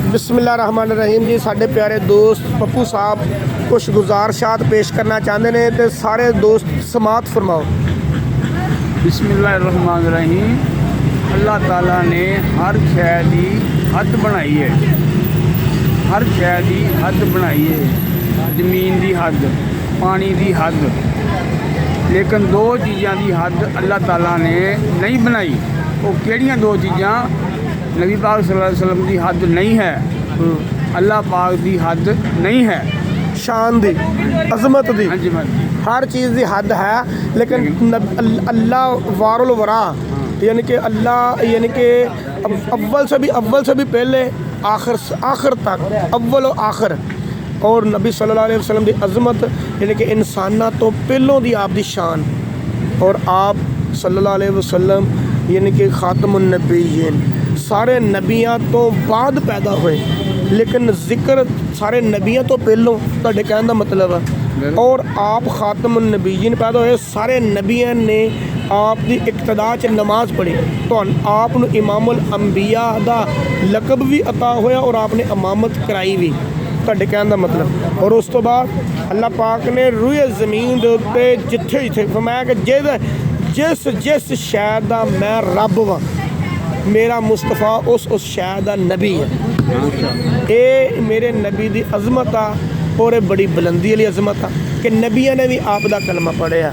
बिस्मिल्लाहिर्रहमानिर्रहीम जी। साढ़े प्यारे दोस्त पप्पू साहब कुछ गुजारिशात पेश करना चाहते हैं तो सारे दोस्त समात फरमाओ। बिस्मिल्लाहिर्रहमानिर्रहीम। अल्लाह ताला ने हर शय की हद बनाई है, हर शय की हद बनाई है। जमीन की हद, पानी की हद, लेकिन दो चीज़ों की हद अल्लाह ताला ने नहीं बनाई। वो केड़ियां दो चीज़ां? नबी पाक सल्लल्लाहु अलैहि वसल्लम की हद नहीं है, अल्लाह पाक की हद नहीं है। शान दी, अजमत दी, हाँ जी, हर चीज़ की हद है, लेकिन अल्लाह वारुल वरा यानी कि अल्लाह यानी कि अव्वल से भी पहले आखिर तक अव्वल और आखिर। और नबी सल्लल्लाहु अलैहि वसल्लम की अजमत यानी कि इंसाना तो पहलों की आप दी शान। और आप सल्लल्लाहु अलैहि वसल्लम यानी कि खातमुन नबीयीन, सारे नबियां तो बाद पैदा हुए, लेकिन जिक्र सारे नबियां तो पहलों तुहाडे कहने का मतलब है। और आप खातमुन नबीयीन पैदा हुए, सारे नबियां ने आप दी इक्तदा च नमाज पढ़ी, तो आप नूं इमामुल अंबिया दा लकब भी अता होया और आपने इमामत कराई भी, तुहाडे कहने का मतलब। और उस तो बाद अल्लाह पाक ने रूए ज़मीन दे उत्ते जिथे जिथे फरमाया कि जिस शहर दा मैं रब वां, मेरा मुस्तफा उस शहर दा नबी है। ये मेरे नबी दी अजमत आ और बड़ी बुलंदी वाली अजमत आ कि नबिया ने भी आप दा कलमा पढ़िया।